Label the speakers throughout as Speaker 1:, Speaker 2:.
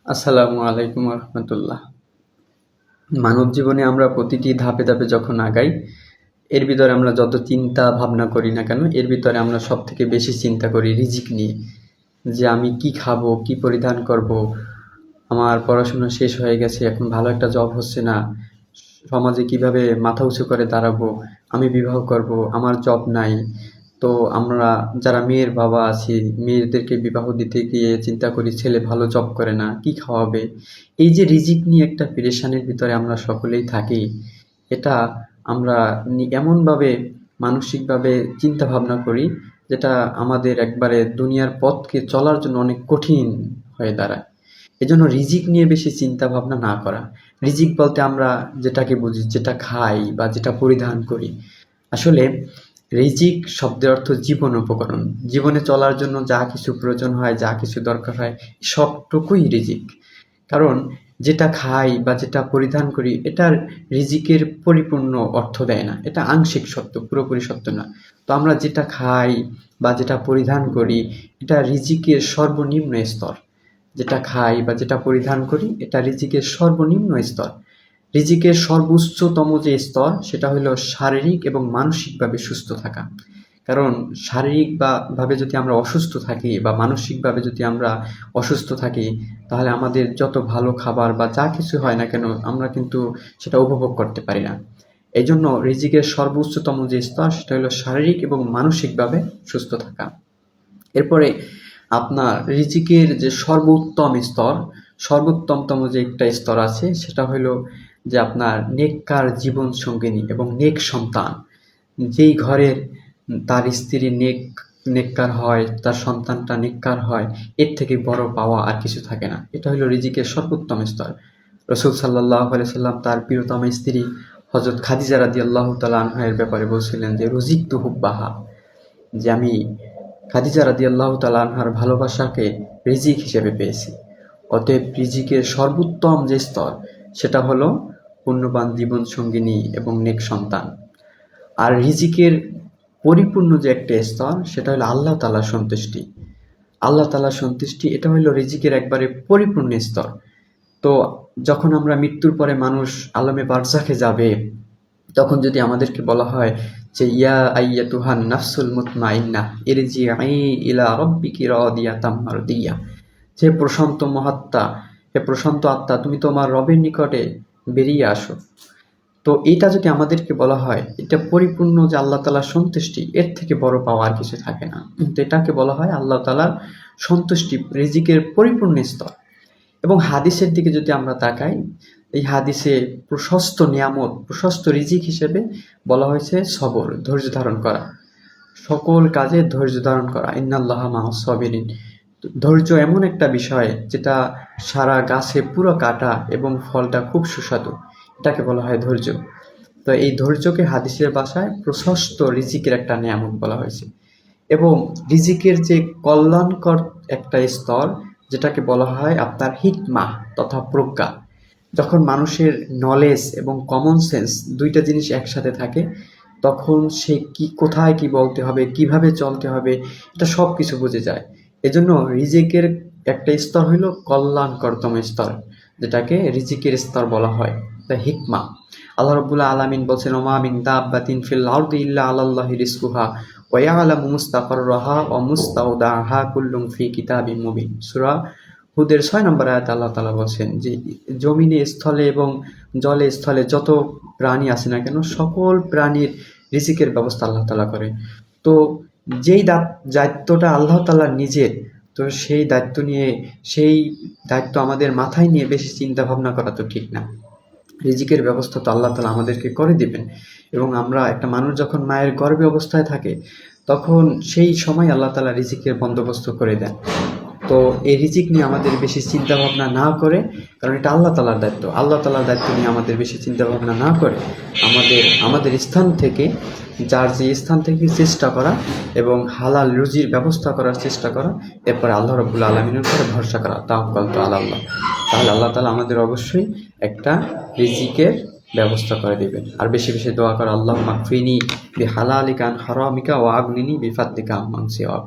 Speaker 1: আসসালামু আলাইকুম রহমতুল্লাহ। মানব জীবনে আমরা প্রতিটি ধাপে ধাপে যখন আগাই, এর ভিতরে আমরা যত চিন্তা ভাবনা করি না কেন, এর ভিতরে আমরা সব থেকে বেশি চিন্তা করি রিজিক নিয়ে। যে আমি কি খাবো, কি পরিধান করব, আমার পড়াশোনা শেষ হয়ে গেছে, এখন ভালো একটা জব হচ্ছে না, সমাজে কিভাবে মাথা উঁচু করে দাঁড়াবো, আমি বিবাহ করব, আমার জব নাই। তো আমরা যারা মেয়ের বাবা আছি, মেয়েদেরকে বিবাহ দিতে গিয়ে চিন্তা করি ছেলে ভালো জব করে না, কি খাওয়াবে। এই যে রিজিক নিয়ে একটা পেরেশানির ভিতরে আমরা সকলেই থাকি, এটা আমরা এমনভাবে মানসিকভাবে চিন্তা ভাবনা করি, যেটা আমাদের একবারে দুনিয়ার পথকে চলার জন্য অনেক কঠিন হয়ে দাঁড়ায়। এজন্য রিজিক নিয়ে বেশি চিন্তা ভাবনা না করা। রিজিক বলতে আমরা যেটাকে বুঝি, যেটা খাই বা যেটা পরিধান করি। আসলে রিজিক শব্দের অর্থ জীবন উপকরণ। জীবনে চলার জন্য যা কিছু প্রয়োজন হয়, যা কিছু দরকার হয়, সবটুকুই রিজিক। কারণ যেটা খাই বা যেটা পরিধান করি, এটার রিজিকের পরিপূর্ণ অর্থ দেয় না, এটা আংশিক সত্য, পুরোপুরি সত্য না। তো আমরা যেটা খাই বা যেটা পরিধান করি, এটা রিজিকের সর্বনিম্ন স্তর। যেটা খাই বা যেটা পরিধান করি, এটা রিজিকের সর্বনিম্ন স্তর। রিজিকের সর্বোচ্চতম যে স্তর, সেটা হলো শারীরিক এবং মানসিকভাবে সুস্থ থাকা। কারণ শারীরিক ভাবে যদি আমরা অসুস্থ থাকি বা মানসিকভাবে যদি আমরা অসুস্থ থাকি, তাহলে আমাদের যত ভালো খাবার বা যা কিছু হয় না কেন, আমরা কিন্তু সেটা উপভোগ করতে পারি না। এই জন্য রিজিকের সর্বোচ্চতম যে স্তর, সেটা হলো শারীরিক এবং মানসিকভাবে সুস্থ থাকা। এরপরে আপনার রিজিকের যে সর্বোত্তম স্তর, সর্বোত্তমতম যে একটা স্তর আছে, সেটা হলো যে আপনার নেককার জীবন সঙ্গিনী এবং নেক সন্তান। যেই ঘরের তার স্ত্রী নেককার হয়, তার সন্তানটা নেককার হয়, এর থেকে বড় পাওয়া আর কিছু থাকে না। এটা হলো রিজিকের সর্বোত্তম স্তর। রসুল সাল্লাল্লাহু আলাইহি সাল্লাম তার প্রিয়তম স্ত্রী হযরত খাদিজা রাদিয়াল্লাহু তাআলা আনহা এর ব্যাপারে বলছিলেন যে রুজিকতু হুব্বাহা, যে আমি খাদিজা রাদিয়াল্লাহু তাআলা আনহার ভালোবাসাকে রিজিক হিসেবে পেয়েছি। অতএব রিজিকের সর্বোত্তম যে স্তর, সেটা হলো পুণ্যবান জীবন সঙ্গিনী এবং নেক সন্তান। আর রিজিকের পরিপূর্ণ যে একটা স্তর, সেটা হলো আল্লাহ তাআলার সন্তুষ্টি। আল্লাহ তাআলার সন্তুষ্টি, এটা হলো রিজিকের একবারে পরিপূর্ণ স্তর। তো যখন আমরা মৃত্যুর পরে মানুষ আলমে বারজাখে যাবে, তখন যদি আমাদেরকে বলা হয় যে ইয়া আইয়াতুহান নাফসুল মুতমাইন্নাহ ইরজিই ইলা রাব্বিকি রাদিয়াতাম মারদিয়া, যে প্রশান্ত মহাত্মা, হে প্রশান্ত আত্মা, তুমি তোমার রবের নিকটে বেরিয়ে আসো। তো এটা যদি আমাদেরকে বলা হয়, এটা পরিপূর্ণ যে আল্লাহ তাআলার সন্তুষ্টি, এর থেকে বড় পাওয়া আর কিছু থাকে না। তো এটাকে বলা হয় আল্লাহ তাআলার সন্তুষ্টি, রিজিকের পরিপূর্ণ স্তর। এবং হাদিসের দিকে যদি আমরা তাকাই, এই হাদিসে প্রশস্ত নিয়ামত, প্রশস্ত রিজিক হিসেবে বলা হয়েছে সবর, ধৈর্য ধারণ করা, সকল কাজে ধৈর্য ধারণ করা। ইন্নাল্লাহা মাআস সাবিরিন। ধৈর্য এমন একটা বিষয় যেটা সারা গাছে পুরো কাটা এবং ফলটা খুব সুস্বাদু, এটাকে বলা হয় ধৈর্য। তো এই ধৈর্যকে হাদিসের ভাষায় প্রশস্ত রিজিকের একটা নিয়ামত বলা হয়েছে। এবং রিজিকের যে কল্যাণকর একটা স্তর, যেটাকে বলা হয় আপনার হিকমা তথা প্রজ্ঞা। যখন মানুষের নলেজ এবং কমন সেন্স দুইটা জিনিস একসাথে থাকে, তখন সে কোথায় কি বলতে হবে, কিভাবে চলতে হবে, এটা সব কিছু বুঝে যায়। এজন্য রিজিকের একটা স্তর হইল কল্যাণকরতম স্তর, যেটাকে রিজিকের স্তর বলা হয়, দ্য হিকমা। আল্লাহ রাব্বুল আলামিন বলছেন, ওমা মিন দাব্বাতিন ফিল আরদি ইল্লা আলাল্লাহি রিজকুহা ওয়া ইয়ালামু মুস্তাকাররাহা ওয়া মুস্তাওদাআহা কুল্লুম ফি কিতাবিম মুবিন। সূরা হুদের 6 নম্বর আয়াতে আল্লাহ তাআলা বলছেন যে জমিনে, স্থলে এবং জলে স্থলে যত প্রাণী আছে না কেন, সকল প্রাণীর রিজিকের ব্যবস্থা আল্লাহ তাআলা করে। তো যেই দায়িত্বটা আল্লাহ তাআলার নিজের, তো সেই দায়িত্ব আমাদের মাথায় নিয়ে বেশি চিন্তা ভাবনা করা তো ঠিক না। রিজিকের ব্যবস্থা তো আল্লাহ তাআলা আমাদেরকে করে দিবেন। এবং আমরা, একটা মানুষ যখন মায়ের গর্ভে অবস্থায় থাকে, তখন সেই সময় আল্লাহ তাআলা রিজিকের বন্দোবস্ত করে দেন। তো এই রিজিক নিয়ে আমাদের বেশি চিন্তা ভাবনা না করে, কারণ এটা আল্লাহ তাআলার দায়িত্ব, আল্লাহ তাআলার দায়িত্ব নিয়ে আমাদের বেশি চিন্তা ভাবনা না করে আমাদের স্থান থেকে, যার যে স্থান থেকে চেষ্টা করা এবং হালাল রুজির ব্যবস্থা করার চেষ্টা করা, এরপরে আল্লাহ রাব্বুল আলামিনের উপরে ভরসা করা, তাওয়াক্কালতু আলাল্লাহ। তাহলে আল্লাহ তাআলা আমাদের অবশ্যই একটা রিজিকের ব্যবস্থা করে দিবেন। আর বেশি বেশি দোয়া করা, আল্লাহুম্মা কফিনি বিহালালিকা আন হারামিকা ওয়া আগনিনি বিফাদলিকা আম্মান সিওয়াক,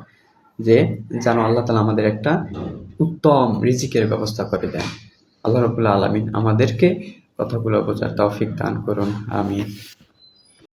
Speaker 1: যে যেন আল্লাহ তাআলা আমাদের একটা উত্তম রিজিকের ব্যবস্থা করে দেন। আল্লাহ রাব্বুল আলামিন আমাদেরকে কথাগুলো বোঝার তৌফিক দান করুন। আমিন।